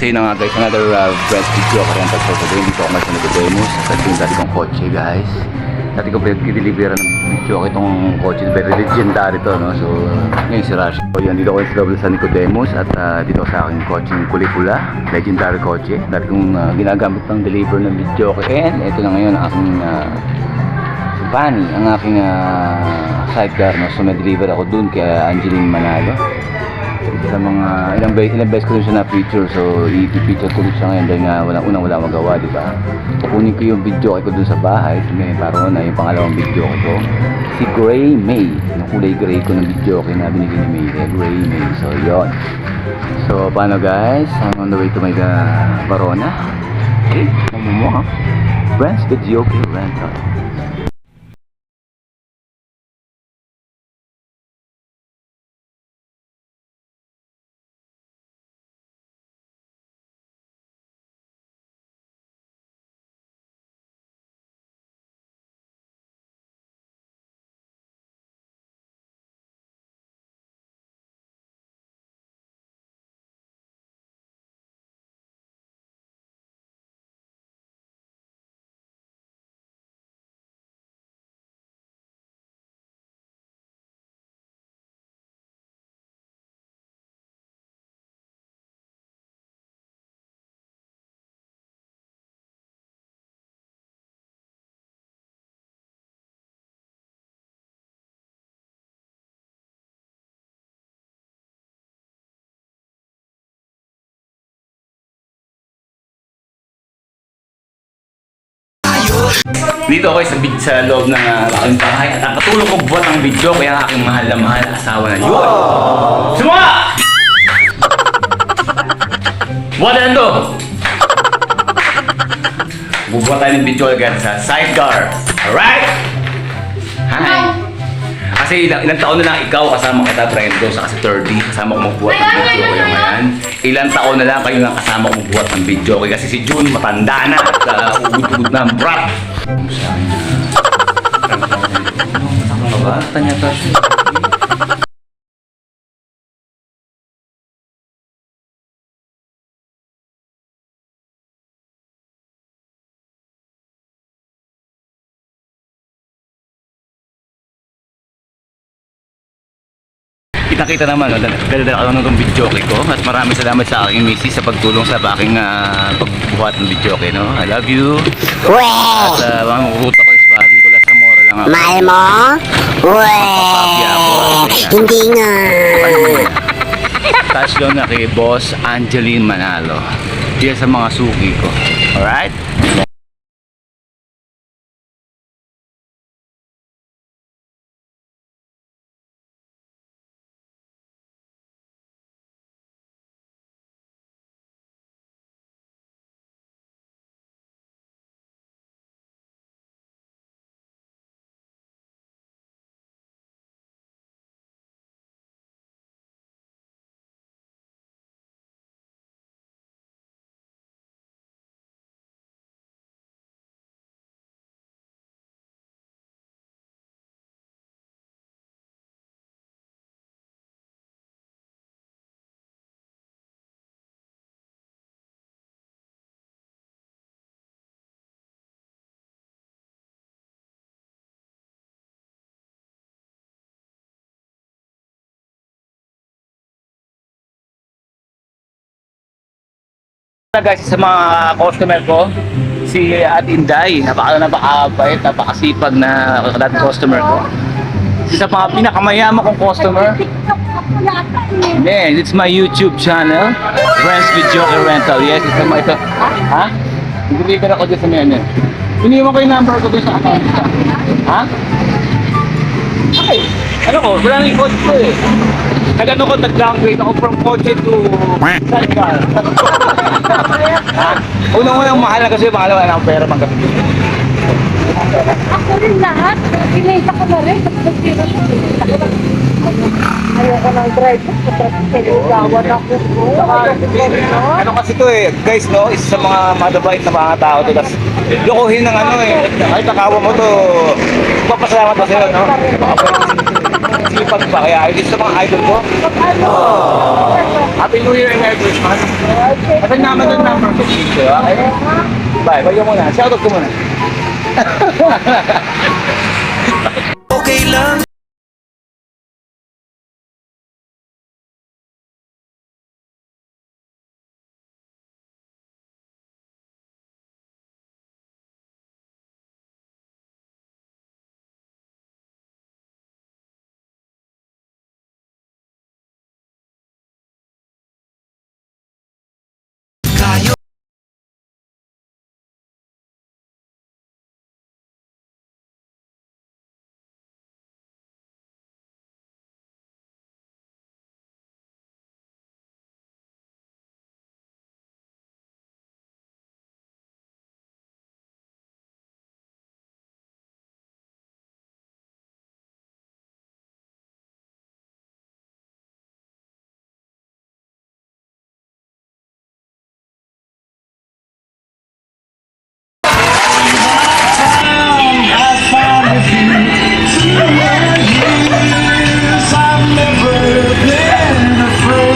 So yun na nga guys, another Brent video ako rin for today. Dito ako ngayon sa Nicodemus. At yung dati kong kotse guys. Dati ko pinag-deliveran ng video ako itong kotse. Very legendary to, no? So ngayon si Rush. So yan, dito ako sa Nicodemus. At dito sa aking kotse yung kulay pula. Legendary kotse. Dati kong ginagamit ng deliver ng video ko. And ito na ngayon ang aking Fanny, ang aking sidecar, no? So na-deliver ako dun kay Angeline Manalo. Sa mga ilang beses ko rin siya na-feature, so i-feature ko rin siya ngayon dahil nga wala magawa, di ba? Kukunin ko yung video ko dun sa bahay, so may parang na yung pangalawang video ko, si Gray May, yung kulay gray ko ng video ko na binigay ni May, Gray May. So yon. So paano guys, I'm on the way to my Barona. Okay, mamumuha Brent's Video Rental. Dito ako sa loob ng aking bahay at ang katulong ko buwan ng video kaya ang aking mahal na mahal asawa na yun. Suma! Buwan na ito! Bubuwan tayo ng video agad sa sidecar. Alright? Hi! Kasi ilang taon na lang ikaw kasama kita, Brendo, sa kasi 30, kasama ko magbuhat ng video kayo ngayon. Ilang taon na lang kayo lang kasama ko magbuhat ng video kayo kasi si June matanda na at ugod-ugod na ang brat. Sa akin na. Masakang ka ba? Tanya to. Kita-kita naman, no? Dala-dala ako ng video ko at maraming salamat sa aking misis sa pagtulong sa aking pagbuhat ng video ko, no? I love you. At ruta ko is Nicolas Zamora lang ako. Mahal mo? Hindi nga. Touch down na kay Boss Angeline Manalo. Diyan sa mga suki ko. Alright? Guys, sa mga customer ko, si Ate Inday, napakabait, napakasipag na dating customer ko. Isa sa mga pinakamayaman kong customer. Man, it's my YouTube channel, Brent's Video Rental. Yes, ito. Ha? Nag-deliver ako dyan sa menu. Iniwan ko yung number ko dun sa account. Ha? Ay, ano ko, wala na yung code ko eh. Nag-downgrade ako from kotse to sidecar. Unang-unang mahal na kasi pangalawa na ang pera pang gabi. Ako rin lahat. Pinita ko na rin. Ayoko ng drive. Kailangan ako. Ano kasi to eh, guys, no? Isa sa mga madabait na mga tao to. Tapos, lokohin ng ano eh. Kahit nakawa mo to, papasalamat pa sa'yo, no? Sipag pa. Kaya, isa sa mga idol ko. Happy New Year and Merry Christmas. At naman ng number to picture, okay? Bye, bye muna. Shoutout ko muna. Okay lang.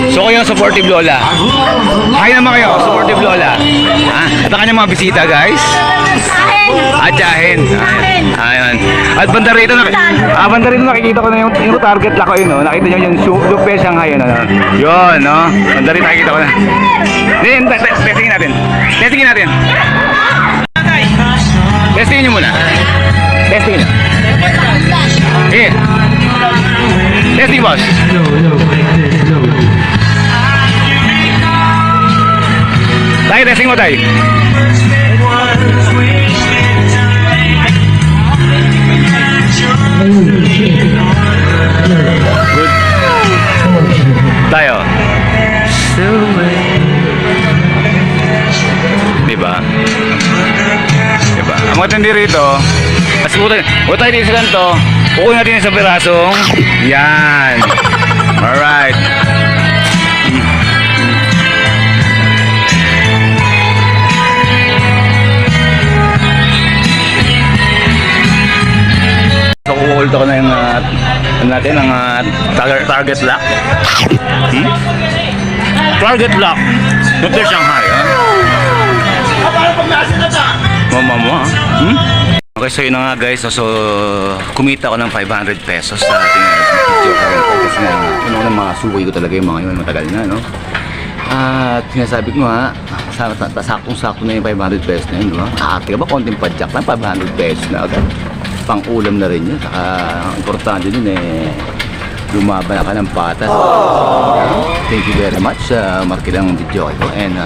So kayo supportive lola. Hi naman kayo, supportive lola. Ha? At ang kanyang mga bisita, guys. Atyahin. Ayun. At banda rito, banda rito nakikita ko na yung target lock ko yun, no? Nakita nyo yung Lupe Shanghai, no? Yun, no? Banda rito nakikita ko na. Then, testingin natin. Testingin natin. Testingin nyo muna. Testingin nyo. Here. Testing, boss. Tayo, testing mo tayo. Good. Tayo. Diba? Diba? Ang matindi rito, mas buta tayo dito sa ganito, kukunin natin yung sa pirasong, yan. Alright. So, kukulto ko na yung ano natin, ang target lock. Target lock. Dr. Shanghai, ha? Mama mo, ha? Okay, so yun na nga guys. So, kumita ko ng 500 pesos sa ating video. Kasi nga, yun ako ng mga suway ko talaga yung mga yun. Matagal na, no? At sinasabi ko nga, saktong-sakto na yung 500 pesos na yun, no? Ate ka ba? Konting padyak lang, 500 pesos na agad. Pang-ulam na rin yun. Saka, ang importante din lumaban ka ng patas. Thank you very much. Markilang video ko. And,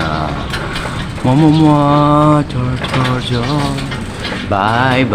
Mama, George. Bye.